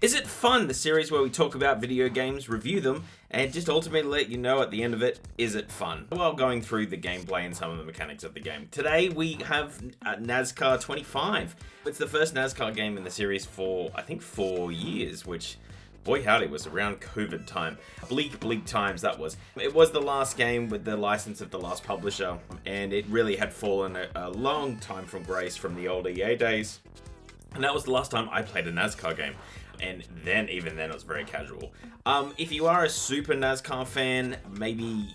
Is It Fun? The series where we talk about video games, review them, and just ultimately let you know at the end of it, is it fun? While going through the gameplay and some of the mechanics of the game. Today we have Nascar 25. It's the first Nascar game in the series for, I think, 4 years, which, boy howdy, was around COVID time. Bleak times that was. It was the last game with the license of the last publisher, and it really had fallen a long time from grace from the old EA days. And that was the last time I played a NASCAR game. And even then, it was very casual. If you are a super NASCAR fan, maybe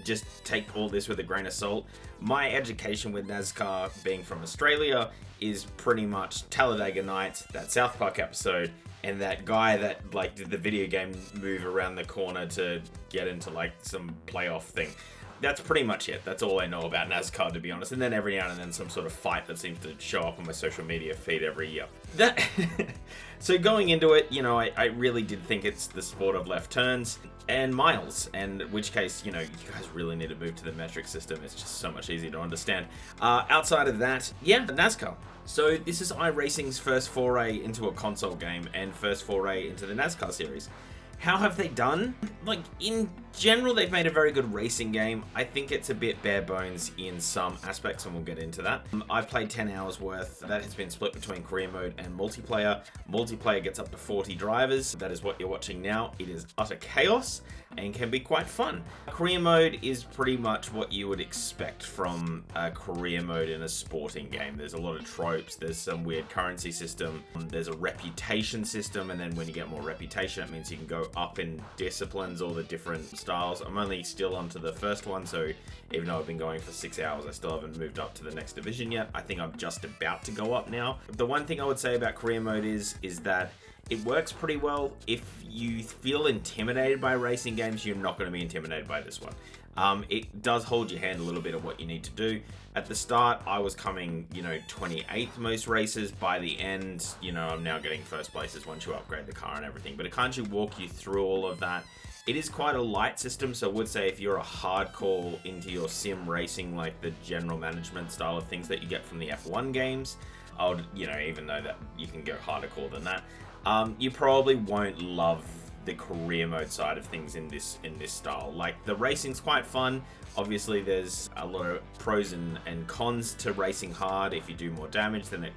just take all this with a grain of salt. My education with NASCAR, being from Australia, is pretty much Talladega Nights, that South Park episode, and that guy that did the video game move around the corner to get into some playoff thing. That's pretty much it. That's all I know about NASCAR, to be honest. And then every now and then some sort of fight that seems to show up on my social media feed every year. So going into it, I really did think it's the sport of left turns and miles. And in which case, you guys really need to move to the metric system. It's just so much easier to understand. Outside of that, NASCAR. So this is iRacing's first foray into a console game and first foray into the NASCAR series. How have they done? In general, they've made a very good racing game. I think it's a bit bare bones in some aspects, and we'll get into that. I've played 10 hours worth. That has been split between career mode and multiplayer. Multiplayer gets up to 40 drivers. That is what you're watching now. It is utter chaos and can be quite fun. Career mode is pretty much what you would expect from a career mode in a sporting game. There's a lot of tropes. There's some weird currency system. There's a reputation system, and then when you get more reputation, it means you can go up in disciplines, all the different styles. I'm only still onto the first one, so even though I've been going for 6 hours, I still haven't moved up to the next division yet. I think I'm just about to go up now. The one thing I would say about career mode is that it works pretty well. If you feel intimidated by racing games, you're not going to be intimidated by this one. It does hold your hand a little bit of what you need to do. At the start, I was coming, 28th most races. By the end, I'm now getting first places once you upgrade the car and everything. But it can't you walk you through all of that. It is quite a light system, so I would say if you're a hardcore into your sim racing, like the general management style of things that you get from the F1 games, I would, even though that you can go hardcore than that, you probably won't love the career mode side of things in this style. The racing's quite fun. Obviously there's a lot of pros and cons to racing hard. If you do more damage, then it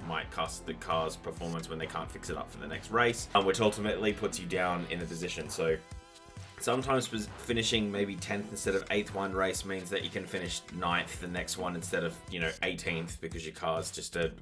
might cost the car's performance when they can't fix it up for the next race, which ultimately puts you down in a position. So sometimes finishing maybe 10th instead of 8th one race means that you can finish 9th the next one instead of 18th, because your car's just a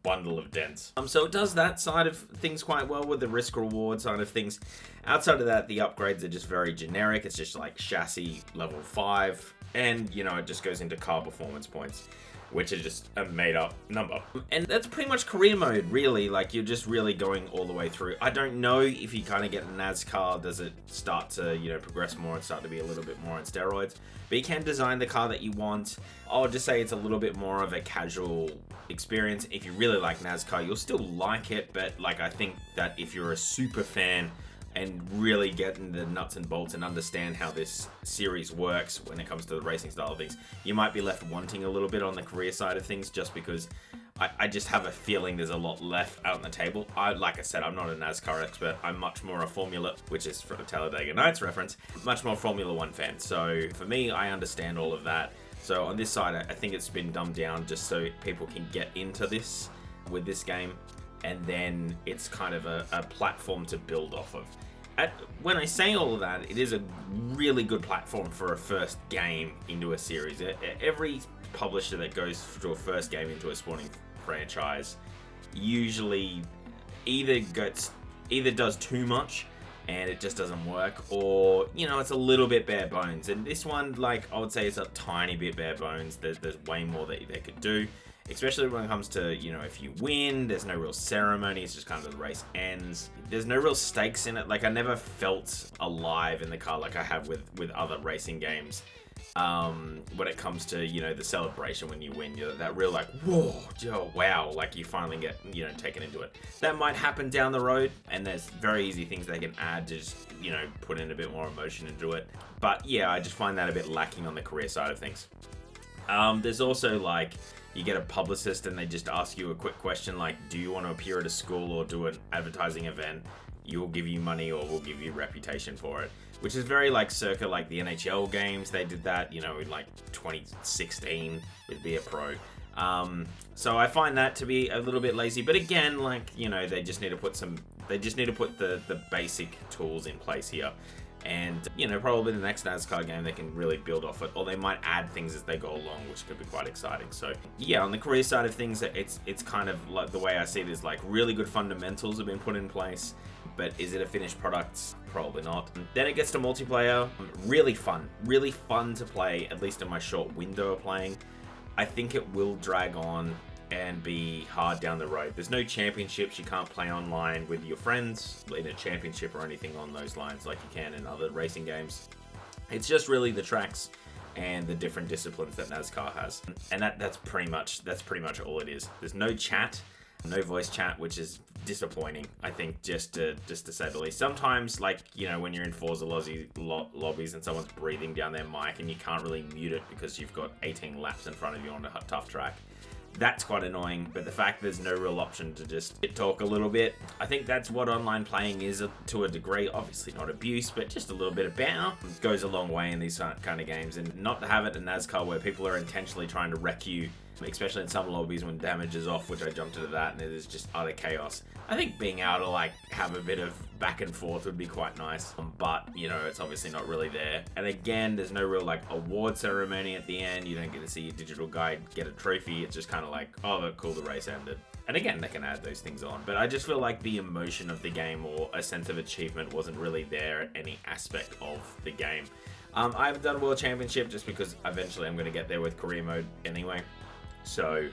bundle of dents. So it does that side of things quite well with the risk reward side of things. Outside of that, the upgrades are just very generic. It's just like chassis level 5, and it just goes into car performance points, which is just a made-up number. And that's pretty much career mode, really. You're just really going all the way through. I don't know if you kind of get NASCAR, does it start to, progress more and start to be a little bit more on steroids? But you can design the car that you want. I'll just say it's a little bit more of a casual experience. If you really like NASCAR, you'll still like it, but I think that if you're a super fan and really get in the nuts and bolts and understand how this series works when it comes to the racing style of things, you might be left wanting a little bit on the career side of things, just because I just have a feeling there's a lot left out on the table. Like I said, I'm not a NASCAR expert. I'm much more a Formula, which is for the Talladega Nights reference, much more Formula 1 fan. So for me, I understand all of that. So on this side, I think it's been dumbed down just so people can get into this with this game. And then it's kind of a platform to build off of. When I say all of that, it is a really good platform for a first game into a series. Every publisher that goes to a first game into a sporting franchise usually either does too much and it just doesn't work, or it's a little bit bare bones. And this one, I would say, it's a tiny bit bare bones. There's way more that they could do. Especially when it comes to, if you win, there's no real ceremony. It's just kind of the race ends. There's no real stakes in it. I never felt alive in the car like I have with other racing games. When it comes to, the celebration when you win, that real whoa, oh, wow, you finally get, taken into it. That might happen down the road, and there's very easy things they can add to just, put in a bit more emotion into it. But yeah, I just find that a bit lacking on the career side of things. There's also you get a publicist and they just ask you a quick question like, do you want to appear at a school or do an advertising event? You'll give you money or we'll give you reputation for it. Which is very like circa like the NHL games. They did that, you know, in like 2016 with Be a Pro. So I find that to be a little bit lazy, but again, like, you know, they just need to put the basic tools in place here. And, you know, probably the next NASCAR game they can really build off it, or they might add things as they go along, which could be quite exciting. So yeah, on the career side of things, it's kind of like the way I see it is like really good fundamentals have been put in place, but is it a finished product? Probably not. Then it gets to multiplayer. Really fun to play, at least in my short window of playing. I think it will drag on and be hard down the road. There's no championships. You can't play online with your friends in a championship or anything on those lines like you can in other racing games. It's just really the tracks and the different disciplines that NASCAR has, and that's pretty much all it is. There's no chat, no voice chat, which is disappointing, I think, just to say the least. Sometimes, like, you know, when you're in Forza lobbies and someone's breathing down their mic and you can't really mute it because you've got 18 laps in front of you on a tough track, that's quite annoying. But the fact there's no real option to just talk a little bit, I think that's what online playing is to a degree. Obviously not abuse, but just a little bit of banter goes a long way in these kind of games. And not to have it in NASCAR where people are intentionally trying to wreck you, especially in some lobbies when damage is off, which I jumped into that and it is just utter chaos. I think being able to like have a bit of back and forth would be quite nice, but you know, it's obviously not really there. And again, there's no real like award ceremony at the end. You don't get to see your digital guide get a trophy. It's just kind of like, oh, cool, the race ended. And again, they can add those things on, but I just feel like the emotion of the game or a sense of achievement wasn't really there at any aspect of the game. I haven't done a World Championship just because eventually I'm going to get there with career mode anyway. So,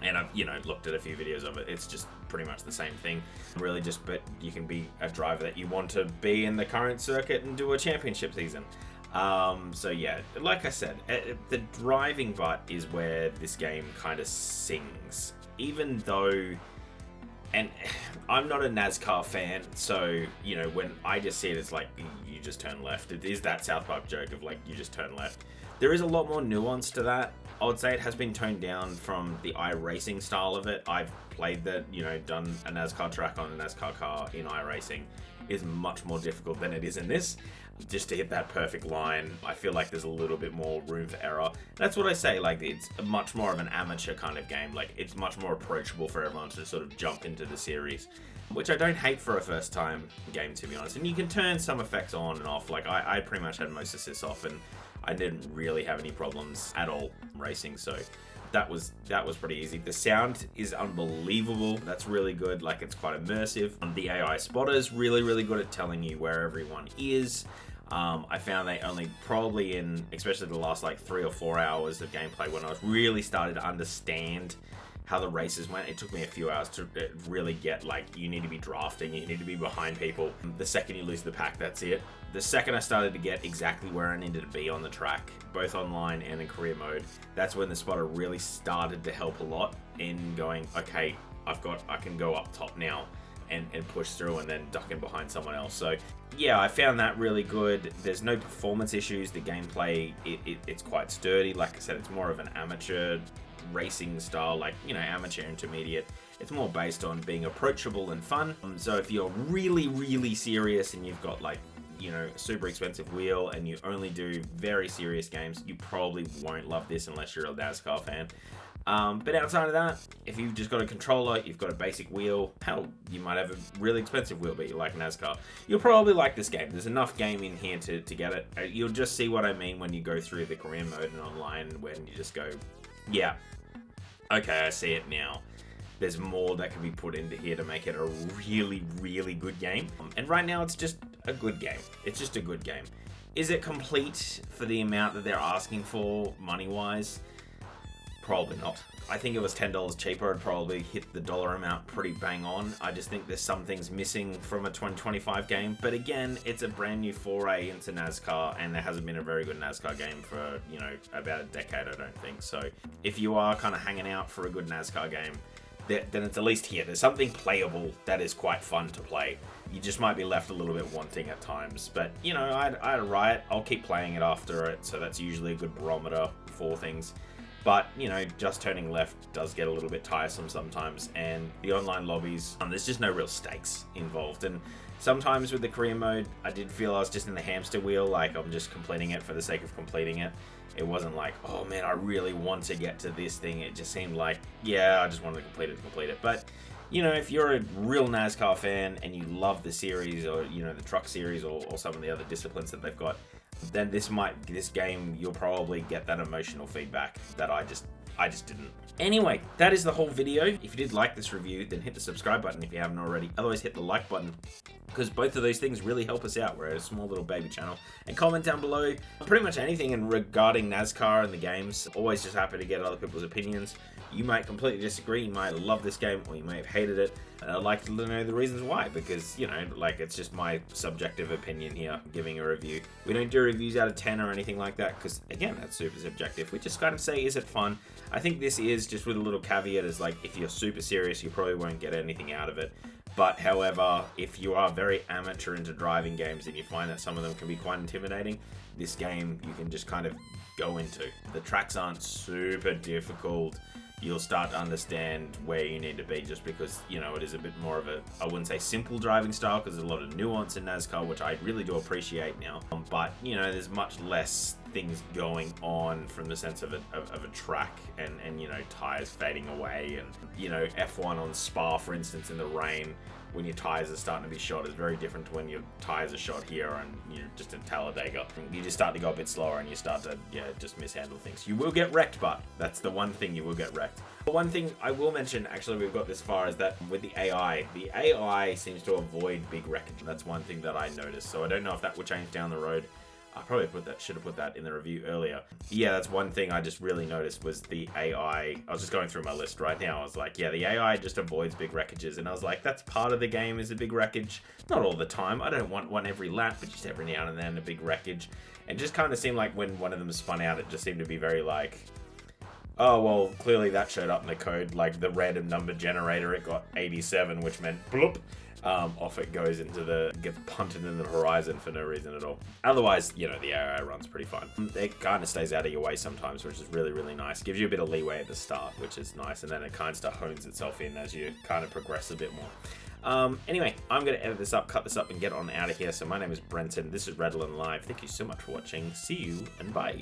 and I've, you know, looked at a few videos of it. It's just pretty much the same thing, really. Just, but you can be a driver that you want to be in the current circuit and do a championship season. So yeah, like I said, the driving part is where this game kind of sings. Even though, and I'm not a NASCAR fan, so, you know, when I just see it, it's like, you just turn left. It is that South Park joke of like, you just turn left. There is a lot more nuance to that. I would say it has been toned down from the iRacing style of it. I've played that, you know, done a NASCAR track on a NASCAR car in iRacing. Is much more difficult than it is in this. Just to hit that perfect line, I feel like there's a little bit more room for error. That's what I say, like, it's much more of an amateur kind of game. Like, it's much more approachable for everyone to sort of jump into the series, which I don't hate for a first time game, to be honest. And you can turn some effects on and off. Like, I pretty much had most assists off, and I didn't really have any problems at all racing, so that was pretty easy. The sound is unbelievable. That's really good. Like, it's quite immersive. The AI spotter's really good at telling you where everyone is. I found they only probably in, especially the last like 3 or 4 hours of gameplay, when I was really started to understand how the races went. It took me a few hours to really get, like, you need to be drafting, you need to be behind people. The second you lose the pack, that's it. The second I started to get exactly where I needed to be on the track, both online and in career mode, that's when the spotter really started to help a lot in going, okay, I can go up top now and push through and then duck in behind someone else. So yeah, I found that really good. There's no performance issues. The gameplay, it's quite sturdy. Like I said, it's more of an amateur racing style, like, you know, amateur intermediate. It's more based on being approachable and fun. So if you're really serious and you've got, like, you know, a super expensive wheel and you only do very serious games, you probably won't love this unless you're a NASCAR fan. But outside of that, if you've just got a controller, you've got a basic wheel, hell, you might have a really expensive wheel, but you like NASCAR, you'll probably like this game. There's enough game in here to get it. You'll just see what I mean when you go through the career mode and online, when you just go, yeah, okay, I see it now. There's more that can be put into here to make it a really good game. And right now, it's just a good game. It's just a good game. Is it complete for the amount that they're asking for money-wise? Probably not. I think it was $10 cheaper, I'd probably hit the dollar amount pretty bang on. I just think there's some things missing from a 2025 game. But again, it's a brand new foray into NASCAR, and there hasn't been a very good NASCAR game for, you know, about a decade, I don't think. So if you are kind of hanging out for a good NASCAR game, then it's at least here. There's something playable that is quite fun to play. You just might be left a little bit wanting at times. But, you know, I had a riot. I'll keep playing it after it, so that's usually a good barometer for things. But, you know, just turning left does get a little bit tiresome sometimes, and the online lobbies, there's just no real stakes involved. And sometimes with the career mode, I did feel I was just in the hamster wheel, like I'm just completing it for the sake of completing it. It wasn't like, oh man, I really want to get to this thing. It just seemed like, yeah, I just wanted to complete it. But, you know, if you're a real NASCAR fan and you love the series, or, you know, the truck series, or some of the other disciplines that they've got, then this game, you'll probably get that emotional feedback that I just didn't. Anyway, that is the whole video. If you did like this review, then hit the subscribe button if you haven't already. Otherwise, hit the like button, because both of those things really help us out. We're a small little baby channel. And comment down below pretty much anything regarding NASCAR and the games. Always just happy to get other people's opinions. You might completely disagree, you might love this game, or you may have hated it, and I'd like to know the reasons why, because, you know, like, it's just my subjective opinion here, giving a review. We don't do reviews out of 10 or anything like that, because, again, that's super subjective. We just kind of say, is it fun? I think this is, just with a little caveat, is like, if you're super serious, you probably won't get anything out of it. But, however, if you are very amateur into driving games and you find that some of them can be quite intimidating, this game you can just kind of go into. The tracks aren't super difficult. You'll start to understand where you need to be, just because, you know, it is a bit more of a, I wouldn't say simple driving style, because there's a lot of nuance in NASCAR, which I really do appreciate now. But, you know, there's much less things going on from the sense of a track and, you know, tires fading away, and, you know, F1 on Spa, for instance, in the rain, when your tires are starting to be shot, is very different to when your tires are shot here and you're just in Talladega. You just start to go a bit slower and you start to, yeah, just mishandle things. You will get wrecked, but that's the one thing you will get wrecked. But one thing I will mention, actually, we've got this far, is that with the AI seems to avoid big wreckage. That's one thing that I noticed. So I don't know if that will change down the road. I probably should have put that in the review earlier. Yeah, that's one thing I just really noticed, was the AI. I was just going through my list right now. I was like, yeah, the AI just avoids big wreckages. And I was like, that's part of the game, is a big wreckage. Not all the time. I don't want one every lap, but just every now and then a big wreckage. And just kind of seemed like when one of them spun out, it just seemed to be very like, oh, well, clearly that showed up in the code. Like the random number generator, it got 87, which meant bloop. Off it goes gets punted into the horizon for no reason at all. Otherwise, you know, the AI runs pretty fine. It kind of stays out of your way sometimes, which is really, really nice. Gives you a bit of leeway at the start, which is nice, and then it kind of hones itself in as you kind of progress a bit more. Anyway, I'm going to edit this up, cut this up, and get on out of here. So my name is Brenton. This is RetalinLive. Thank you so much for watching. See you, and bye.